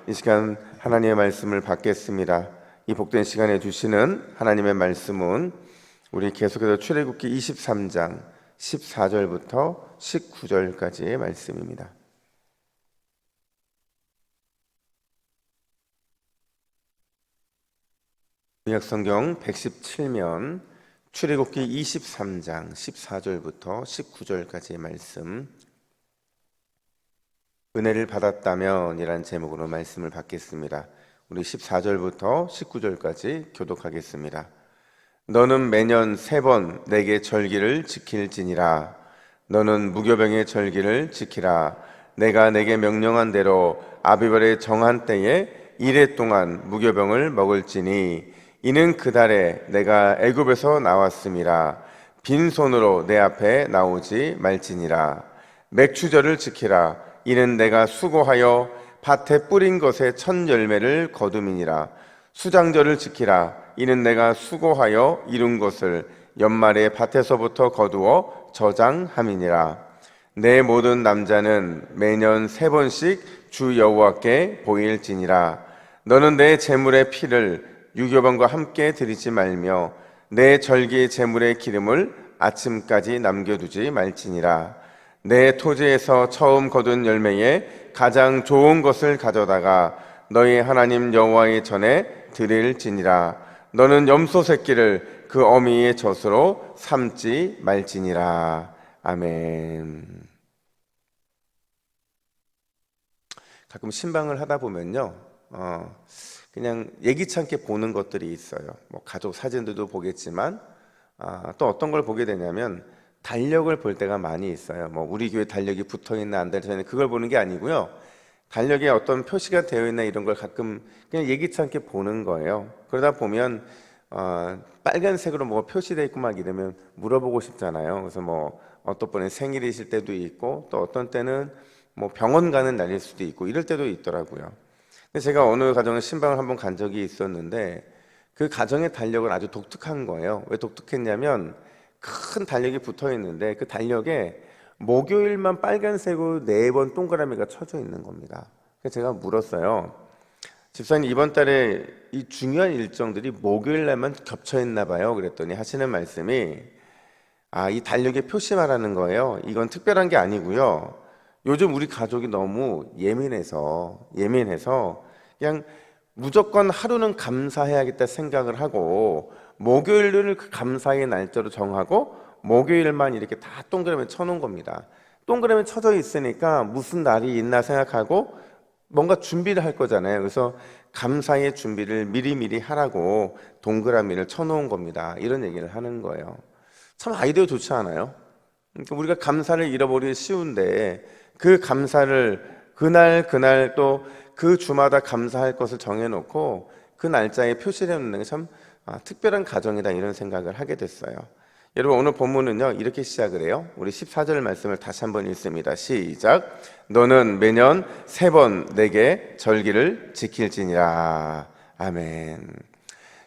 이 시간 하나님의 말씀을 받겠습니다. 이 복된 시간에 주시는 하나님의 말씀은 우리 계속해서 출애굽기 23장 14절부터 19절까지의 말씀입니다. 구약성경 117면 출애굽기 23장 14절부터 19절까지의 말씀, 은혜를 받았다면 이란 제목으로 말씀을 받겠습니다. 우리 14절부터 19절까지 교독하겠습니다. 너는 매년 3번 내게 절기를 지킬지니라. 너는 무교병의 절기를 지키라. 내가 내게 명령한 대로 아비벌의 정한 때에 이래 동안 무교병을 먹을지니 이는 그 달에 내가 애굽에서 나왔음이라. 빈손으로 내 앞에 나오지 말지니라. 맥추절을 지키라. 이는 내가 수고하여 밭에 뿌린 것의 첫 열매를 거둠이니라. 수장절을 지키라. 이는 내가 수고하여 이룬 것을 연말에 밭에서부터 거두어 저장함이니라. 내 모든 남자는 매년 3번씩 주 여호와께 보일지니라. 너는 내 제물의 피를 유교병과 함께 드리지 말며 내 절기의 제물의 기름을 아침까지 남겨두지 말지니라. 내 토지에서 처음 거둔 열매에 가장 좋은 것을 가져다가 너희 하나님 여호와의 전에 드릴지니라. 너는 염소 새끼를 그 어미의 젖으로 삼지 말지니라. 아멘. 가끔 신방을 하다 보면요, 그냥 예기치 않게 보는 것들이 있어요. 뭐 가족 사진들도 보겠지만, 또 어떤 걸 보게 되냐면 달력을 볼 때가 많이 있어요. 뭐 우리 교회 달력이 붙어 있나 안 되나 그걸 보는 게 아니고요. 달력에 어떤 표시가 되어 있나 이런 걸 가끔 그냥 예기치 않게 보는 거예요. 그러다 보면 빨간색으로 뭐가 표시되어 있고 막 이러면 물어보고 싶잖아요. 그래서 뭐 어떤 분은 생일이실 때도 있고 또 어떤 때는 뭐 병원 가는 날일 수도 있고 이럴 때도 있더라고요. 근데 제가 어느 가정에 신방을 한번 간 적이 있었는데 그 가정의 달력은 아주 독특한 거예요. 왜 독특했냐면 큰 달력이 붙어 있는데 그 달력에 목요일만 빨간색으로 4번 동그라미가 쳐져 있는 겁니다. 그래서 제가 물었어요. 집사님, 이번 달에 이 중요한 일정들이 목요일 날만 겹쳐 있나 봐요. 그랬더니 하시는 말씀이 이 달력의 표시 말하는 거예요. 이건 특별한 게 아니고요. 요즘 우리 가족이 너무 예민해서 그냥 무조건 하루는 감사해야겠다 생각을 하고 목요일을 그 감사의 날짜로 정하고 목요일만 이렇게 다 동그라미 쳐놓은 겁니다. 동그라미 쳐져 있으니까 무슨 날이 있나 생각하고 뭔가 준비를 할 거잖아요. 그래서 감사의 준비를 미리미리 하라고 동그라미를 쳐놓은 겁니다. 이런 얘기를 하는 거예요. 참 아이디어 좋지 않아요? 그러니까 우리가 감사를 잃어버리기 쉬운데 그 감사를 그날 또 그 주마다 감사할 것을 정해놓고 그 날짜에 표시를 해놓는 게 참 특별한 가정이다 이런 생각을 하게 됐어요. 여러분, 오늘 본문은요 이렇게 시작을 해요. 우리 14절 말씀을 다시 한번 읽습니다. 시작. 너는 매년 3번 내게 절기를 지킬지니라. 아멘.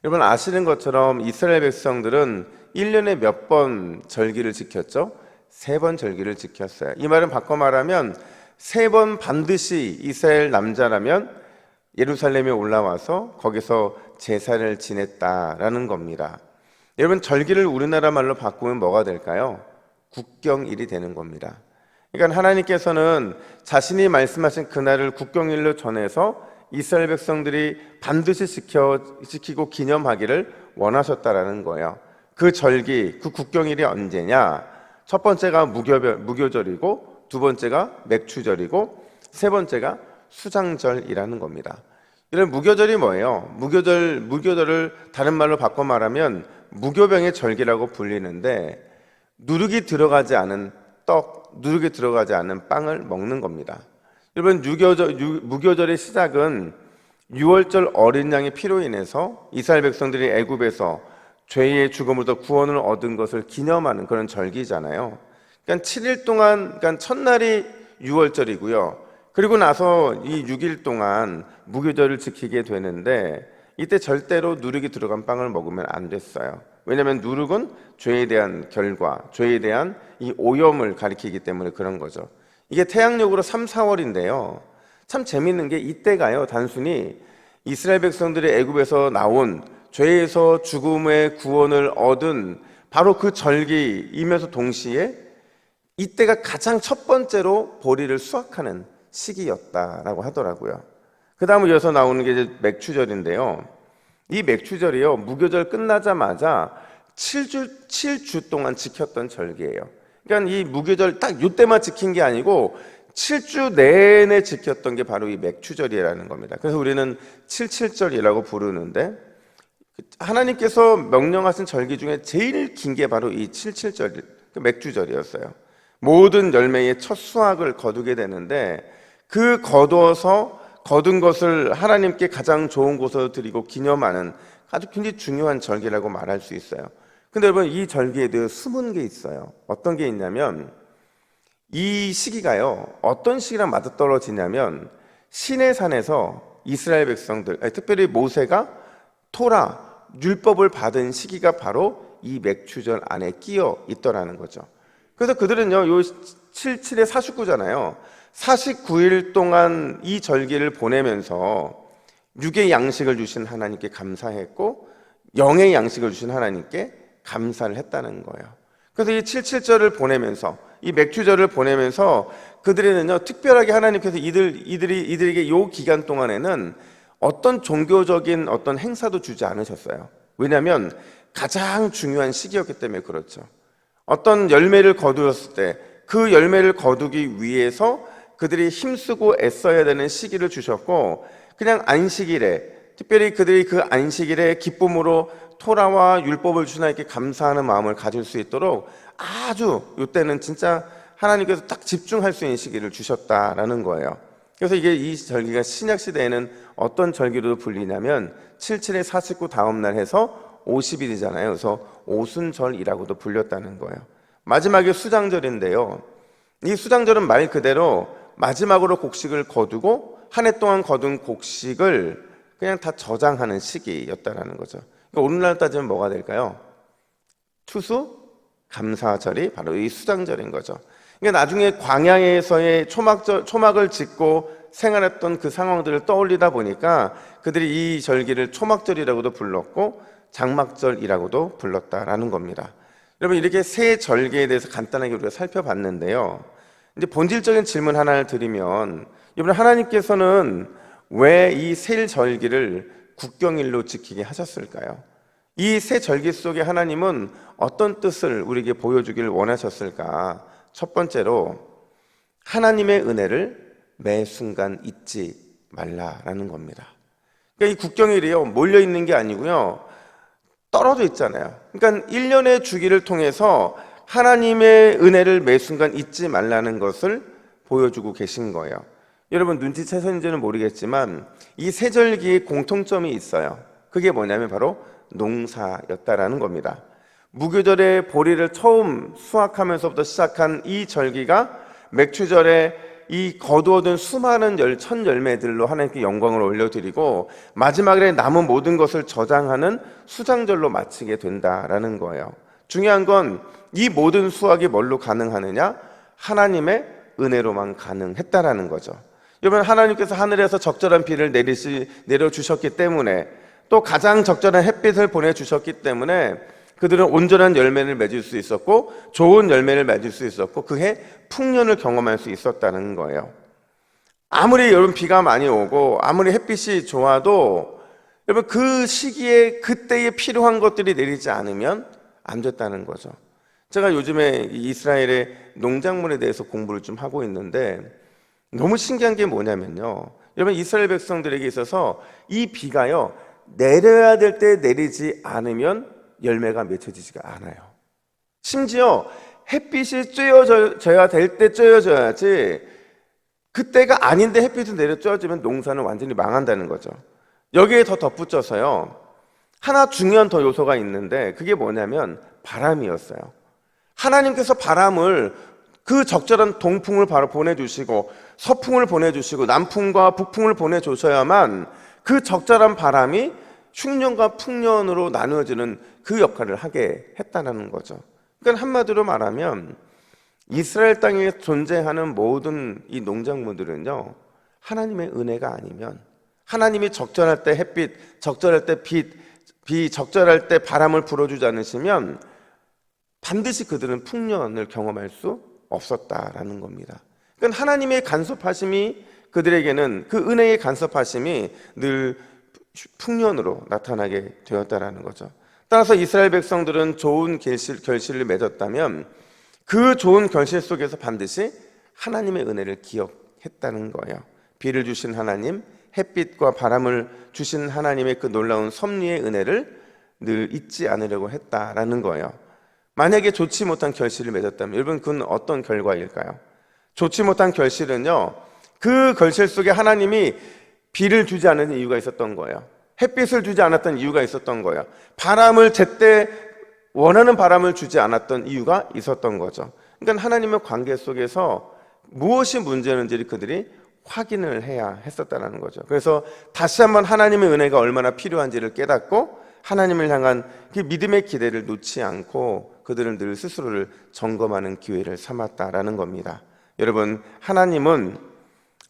여러분, 아시는 것처럼 이스라엘 백성들은 1년에 몇 번 절기를 지켰죠? 3번 절기를 지켰어요. 이 말은 바꿔 말하면 3번 반드시 이스라엘 남자라면 예루살렘에 올라와서 거기서 제사를 지냈다라는 겁니다. 여러분, 절기를 우리나라 말로 바꾸면 뭐가 될까요? 국경일이 되는 겁니다. 그러니까 하나님께서는 자신이 말씀하신 그날을 국경일로 전해서 이스라엘 백성들이 반드시 지키고 기념하기를 원하셨다라는 거예요. 그 절기, 그 국경일이 언제냐? 첫 번째가 무교절이고, 두 번째가 맥추절이고, 세 번째가 수장절이라는 겁니다. 이런 무교절이 뭐예요? 무교절을 다른 말로 바꿔 말하면 무교병의 절기라고 불리는데 누룩이 들어가지 않은 떡, 누룩이 들어가지 않은 빵을 먹는 겁니다. 여러분, 무교절의 시작은 6월절 어린 양의 피로 인해서 이스라엘 백성들이 애굽에서 죄의 죽음으로부터 구원을 얻은 것을 기념하는 그런 절기잖아요. 그러니까 7일 동안, 그러니까 첫날이 6월절이고요. 그리고 나서 이 6일 동안 무교절을 지키게 되는데 이때 절대로 누룩이 들어간 빵을 먹으면 안 됐어요. 왜냐하면 누룩은 죄에 대한 결과, 죄에 대한 이 오염을 가리키기 때문에 그런 거죠. 이게 태양력으로 3, 4월인데요. 참 재밌는 게 이때가요, 단순히 이스라엘 백성들이 애굽에서 나온 죄에서 죽음의 구원을 얻은 바로 그 절기이면서 동시에 이때가 가장 첫 번째로 보리를 수확하는 시기였다라고 하더라고요. 그 다음에 이어서 나오는 게 이제 맥추절인데요. 이 맥추절이요, 무교절 끝나자마자 7주 동안 지켰던 절기예요. 그러니까 이 무교절 딱 이때만 지킨 게 아니고 7주 내내 지켰던 게 바로 이 맥추절이라는 겁니다. 그래서 우리는 77절이라고 부르는데, 하나님께서 명령하신 절기 중에 제일 긴 게 바로 이 77절, 그 맥주절이었어요. 모든 열매의 첫 수확을 거두게 되는데, 그 거둔 것을 하나님께 가장 좋은 곳으로 드리고 기념하는 아주 굉장히 중요한 절기라고 말할 수 있어요. 근데 여러분, 이 절기에 대해 숨은 게 있어요. 어떤 게 있냐면, 이 시기가요, 어떤 시기랑 맞아떨어지냐면 시내산에서 이스라엘 백성들, 특별히 모세가 토라, 율법을 받은 시기가 바로 이 맥추절 안에 끼어 있더라는 거죠. 그래서 그들은요, 요 77에 49잖아요. 49일 동안 이 절기를 보내면서 육의 양식을 주신 하나님께 감사했고, 영의 양식을 주신 하나님께 감사를 했다는 거예요. 그래서 이 77절을 보내면서, 이 맥추절을 보내면서 그들에는요, 특별하게 하나님께서 이들에게 이 기간 동안에는 어떤 종교적인 어떤 행사도 주지 않으셨어요. 왜냐하면 가장 중요한 시기였기 때문에 그렇죠. 어떤 열매를 거두었을 때 그 열매를 거두기 위해서 그들이 힘쓰고 애써야 되는 시기를 주셨고, 그냥 안식일에, 특별히 그들이 그 안식일에 기쁨으로 토라와 율법을 주신 하나님께 감사하는 마음을 가질 수 있도록 아주 이때는 진짜 하나님께서 딱 집중할 수 있는 시기를 주셨다라는 거예요. 그래서 이 절기가 신약 시대에는 어떤 절기로 불리냐면 77에 49 다음 날 해서 50일이잖아요. 그래서 오순절이라고도 불렸다는 거예요. 마지막에 수장절인데요. 이 수장절은 말 그대로 마지막으로 곡식을 거두고 한 해 동안 거둔 곡식을 그냥 다 저장하는 시기였다는 거죠. 그러니까 오늘날 따지면 뭐가 될까요? 추수 감사절이 바로 이 수장절인 거죠. 그러니까 나중에 광야에서의 초막을 짓고 생활했던 그 상황들을 떠올리다 보니까 그들이 이 절기를 초막절이라고도 불렀고 장막절이라고도 불렀다라는 겁니다. 여러분, 이렇게 세 절기에 대해서 간단하게 우리가 살펴봤는데요. 이제 본질적인 질문 하나를 드리면, 이번에 하나님께서는 왜 이 세 절기를 국경일로 지키게 하셨을까요? 이 세 절기 속에 하나님은 어떤 뜻을 우리에게 보여주기를 원하셨을까? 첫 번째로, 하나님의 은혜를 매 순간 잊지 말라라는 겁니다. 그러니까 이 국경일이요, 몰려 있는 게 아니고요, 떨어져 있잖아요. 그러니까 1년의 주기를 통해서 하나님의 은혜를 매 순간 잊지 말라는 것을 보여주고 계신 거예요. 여러분, 눈치채셨는지는 모르겠지만 이 세 절기의 공통점이 있어요. 그게 뭐냐면 바로 농사였다라는 겁니다. 무교절에 보리를 처음 수확하면서부터 시작한 이 절기가 맥추절에 이 거두어둔 수많은 첫 열매들로 하나님께 영광을 올려드리고 마지막에 남은 모든 것을 저장하는 수장절로 마치게 된다라는 거예요. 중요한 건 이 모든 수확이 뭘로 가능하느냐? 하나님의 은혜로만 가능했다라는 거죠. 여러분, 하나님께서 하늘에서 적절한 비를 내려주셨기 때문에, 또 가장 적절한 햇빛을 보내주셨기 때문에 그들은 온전한 열매를 맺을 수 있었고 좋은 열매를 맺을 수 있었고 그해 풍년을 경험할 수 있었다는 거예요. 아무리 여러분 비가 많이 오고 아무리 햇빛이 좋아도 여러분 그 시기에 그때에 필요한 것들이 내리지 않으면 안 됐다는 거죠. 제가 요즘에 이스라엘의 농작물에 대해서 공부를 좀 하고 있는데 너무 신기한 게 뭐냐면요, 여러분 이스라엘 백성들에게 있어서 이 비가요 내려야 될 때 내리지 않으면 열매가 맺혀지지가 않아요. 심지어 햇빛이 쬐어져야 될 때 쬐어져야지, 그때가 아닌데 햇빛이 내려 쬐어지면 농사는 완전히 망한다는 거죠. 여기에 더 덧붙여서요, 하나 중요한 더 요소가 있는데 그게 뭐냐면 바람이었어요. 하나님께서 바람을, 그 적절한 동풍을 바로 보내주시고 서풍을 보내주시고 남풍과 북풍을 보내주셔야만 그 적절한 바람이 흉년과 풍년으로 나누어지는 그 역할을 하게 했다는 거죠. 그러니까 한마디로 말하면 이스라엘 땅에 존재하는 모든 이 농작물들은요, 하나님의 은혜가 아니면, 하나님이 적절할 때 햇빛, 적절할 때 빛, 비적절할 때 바람을 불어주지 않으시면 반드시 그들은 풍년을 경험할 수 없었다라는 겁니다. 그러니까 하나님의 간섭하심이, 그들에게는 그 은혜의 간섭하심이 늘 풍년으로 나타나게 되었다라는 거죠. 따라서 이스라엘 백성들은 좋은 결실을 맺었다면 그 좋은 결실 속에서 반드시 하나님의 은혜를 기억했다는 거예요. 비를 주신 하나님, 햇빛과 바람을 주신 하나님의 그 놀라운 섭리의 은혜를 늘 잊지 않으려고 했다라는 거예요. 만약에 좋지 못한 결실을 맺었다면 여러분, 그건 어떤 결과일까요? 좋지 못한 결실은요, 그 결실 속에 하나님이 비를 주지 않은 이유가 있었던 거예요. 햇빛을 주지 않았던 이유가 있었던 거예요. 바람을 제때 원하는 바람을 주지 않았던 이유가 있었던 거죠. 그러니까 하나님의 관계 속에서 무엇이 문제였는지를 그들이 확인을 해야 했었다는 거죠. 그래서 다시 한번 하나님의 은혜가 얼마나 필요한지를 깨닫고 하나님을 향한 그 믿음의 기대를 놓지 않고 그들은 늘 스스로를 점검하는 기회를 삼았다라는 겁니다. 여러분, 하나님은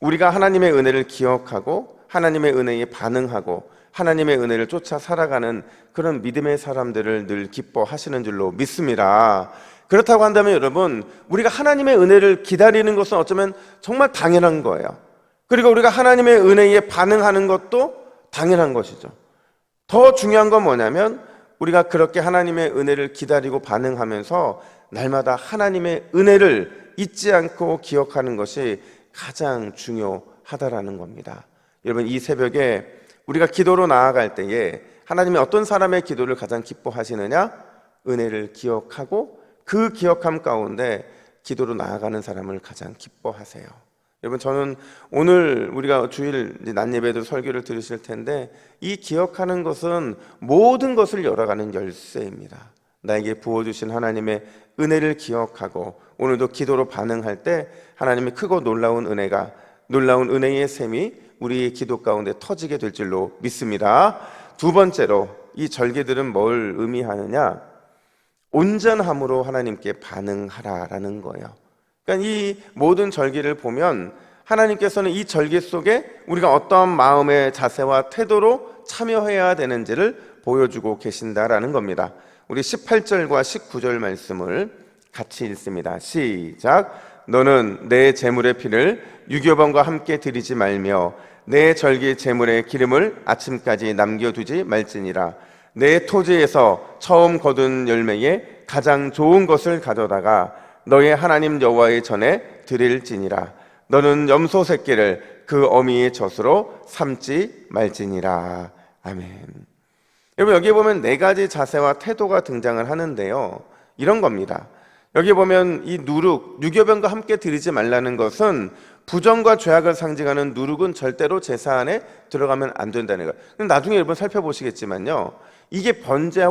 우리가 하나님의 은혜를 기억하고 하나님의 은혜에 반응하고 하나님의 은혜를 쫓아 살아가는 그런 믿음의 사람들을 늘 기뻐하시는 줄로 믿습니다. 그렇다고 한다면 여러분, 우리가 하나님의 은혜를 기다리는 것은 어쩌면 정말 당연한 거예요. 그리고 우리가 하나님의 은혜에 반응하는 것도 당연한 것이죠. 더 중요한 건 뭐냐면 우리가 그렇게 하나님의 은혜를 기다리고 반응하면서 날마다 하나님의 은혜를 잊지 않고 기억하는 것이 가장 중요하다라는 겁니다. 여러분, 이 새벽에 우리가 기도로 나아갈 때에 하나님이 어떤 사람의 기도를 가장 기뻐하시느냐? 은혜를 기억하고 그 기억함 가운데 기도로 나아가는 사람을 가장 기뻐하세요. 여러분, 저는 오늘 우리가 주일 낮 예배도 설교를 들으실 텐데 이 기억하는 것은 모든 것을 열어가는 열쇠입니다. 나에게 부어주신 하나님의 은혜를 기억하고 오늘도 기도로 반응할 때 하나님의 크고 놀라운 은혜의 셈이 우리의 기도 가운데 터지게 될 줄로 믿습니다. 두 번째로 이 절기들은 뭘 의미하느냐? 온전함으로 하나님께 반응하라라는 거예요. 그러니까 이 모든 절기를 보면 하나님께서는 이 절기 속에 우리가 어떠한 마음의 자세와 태도로 참여해야 되는지를 보여주고 계신다라는 겁니다. 우리 18절과 19절 말씀을 같이 읽습니다. 시작. 너는 내 제물의 피를 유교범과 함께 드리지 말며 내 절기 제물의 기름을 아침까지 남겨두지 말지니라. 내 토지에서 처음 거둔 열매에 가장 좋은 것을 가져다가 너의 하나님 여호와의 전에 드릴지니라. 너는 염소 새끼를 그 어미의 젖으로 삼지 말지니라. 아멘. 여러분, 여기 보면 네 가지 자세와 태도가 등장을 하는데요, 이런 겁니다. 여기 보면 이 누룩, 유교병과 함께 드리지 말라는 것은 부정과 죄악을 상징하는 누룩은 절대로 제사 안에 들어가면 안 된다는 거예요. 나중에 여러분 살펴보시겠지만요, 이게 번제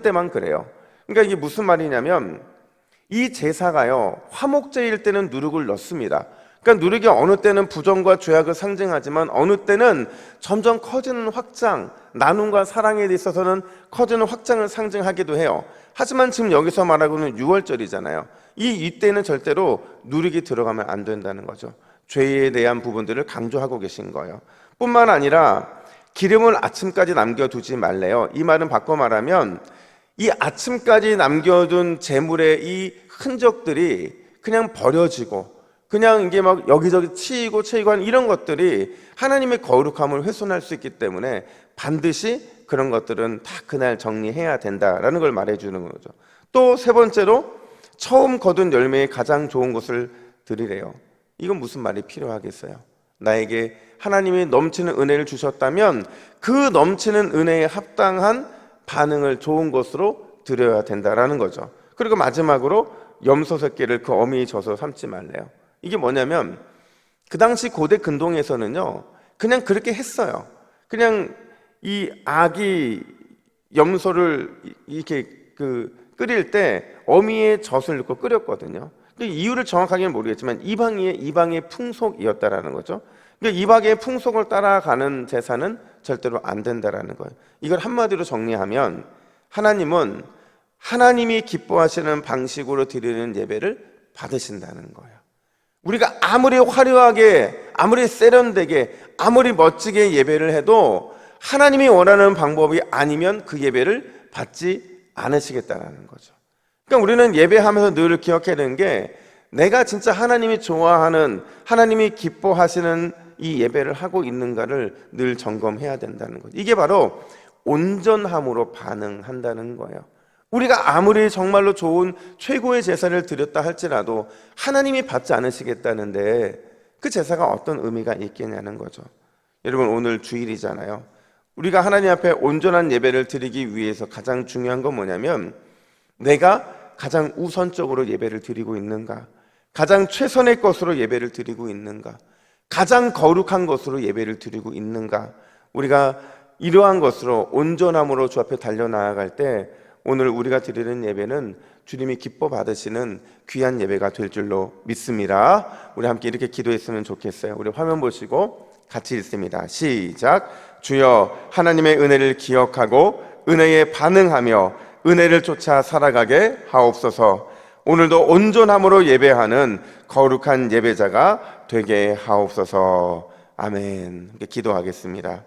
때만 그래요. 그러니까 이게 무슨 말이냐면 이 제사가요, 화목제일 때는 누룩을 넣습니다. 그러니까 누룩이 어느 때는 부정과 죄악을 상징하지만 어느 때는 점점 커지는 확장, 나눔과 사랑에 있어서는 커지는 확장을 상징하기도 해요. 하지만 지금 여기서 말하고는 6월절이잖아요. 이때는 절대로 누룩이 들어가면 안 된다는 거죠. 죄에 대한 부분들을 강조하고 계신 거예요. 뿐만 아니라 기름을 아침까지 남겨두지 말래요. 이 말은 바꿔 말하면 이 아침까지 남겨둔 제물의 이 흔적들이 그냥 버려지고 그냥 이게 막 여기저기 치이고 한 이런 것들이 하나님의 거룩함을 훼손할 수 있기 때문에 반드시 그런 것들은 다 그날 정리해야 된다라는 걸 말해주는 거죠. 또 세 번째로 처음 거둔 열매에 가장 좋은 것을 드리래요. 이건 무슨 말이 필요하겠어요? 나에게 하나님이 넘치는 은혜를 주셨다면 그 넘치는 은혜에 합당한 반응을 좋은 것으로 드려야 된다라는 거죠. 그리고 마지막으로 염소 새끼를 그 어미의 젖으로 삼지 말래요. 이게 뭐냐면 그 당시 고대 근동에서는요, 그냥 그렇게 했어요. 그냥 이 아기 염소를 이렇게 끓일 때 어미의 젖을 넣고 끓였거든요. 이유를 정확하게는 모르겠지만 이방의 풍속이었다라는 거죠. 그러니까 이방의 풍속을 따라가는 제사는 절대로 안 된다라는 거예요. 이걸 한마디로 정리하면 하나님은 하나님이 기뻐하시는 방식으로 드리는 예배를 받으신다는 거예요. 우리가 아무리 화려하게 아무리 세련되게, 아무리 멋지게 예배를 해도 하나님이 원하는 방법이 아니면 그 예배를 받지 않으시겠다는 거죠. 그러니까 우리는 예배하면서 늘 기억해야 되는 게, 내가 진짜 하나님이 좋아하는, 하나님이 기뻐하시는 이 예배를 하고 있는가를 늘 점검해야 된다는 거죠. 이게 바로 온전함으로 반응한다는 거예요. 우리가 아무리 정말로 좋은 최고의 제사를 드렸다 할지라도 하나님이 받지 않으시겠다는데 그 제사가 어떤 의미가 있겠냐는 거죠. 여러분, 오늘 주일이잖아요. 우리가 하나님 앞에 온전한 예배를 드리기 위해서 가장 중요한 건 뭐냐면, 내가 가장 우선적으로 예배를 드리고 있는가, 가장 최선의 것으로 예배를 드리고 있는가, 가장 거룩한 것으로 예배를 드리고 있는가. 우리가 이러한 것으로 온전함으로 주 앞에 달려나아갈 때 오늘 우리가 드리는 예배는 주님이 기뻐 받으시는 귀한 예배가 될 줄로 믿습니다. 우리 함께 이렇게 기도했으면 좋겠어요. 우리 화면 보시고 같이 읽습니다. 시작. 주여, 하나님의 은혜를 기억하고 은혜에 반응하며 은혜를 쫓아 살아가게 하옵소서. 오늘도 온전함으로 예배하는 거룩한 예배자가 되게 하옵소서. 아멘. 이렇게 기도하겠습니다.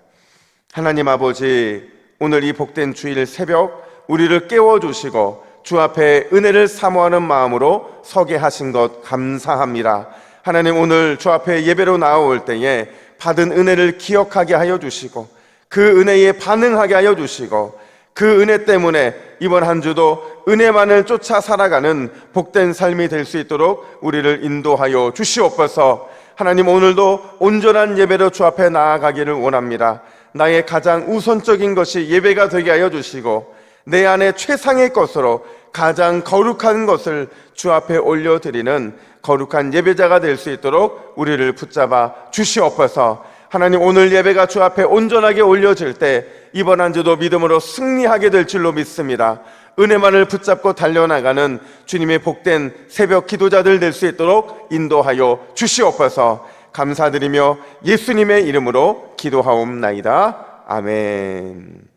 하나님 아버지, 오늘 이 복된 주일 새벽 우리를 깨워주시고 주 앞에 은혜를 사모하는 마음으로 서게 하신 것 감사합니다. 하나님, 오늘 주 앞에 예배로 나올 때에 받은 은혜를 기억하게 하여 주시고 그 은혜에 반응하게 하여 주시고 그 은혜 때문에 이번 한 주도 은혜만을 쫓아 살아가는 복된 삶이 될 수 있도록 우리를 인도하여 주시옵소서. 하나님, 오늘도 온전한 예배로 주 앞에 나아가기를 원합니다. 나의 가장 우선적인 것이 예배가 되게 하여 주시고 내 안에 최상의 것으로 가장 거룩한 것을 주 앞에 올려드리는 거룩한 예배자가 될 수 있도록 우리를 붙잡아 주시옵소서. 하나님, 오늘 예배가 주 앞에 온전하게 올려질 때 이번 한 주도 믿음으로 승리하게 될 줄로 믿습니다. 은혜만을 붙잡고 달려나가는 주님의 복된 새벽 기도자들 될 수 있도록 인도하여 주시옵소서. 감사드리며 예수님의 이름으로 기도하옵나이다. 아멘.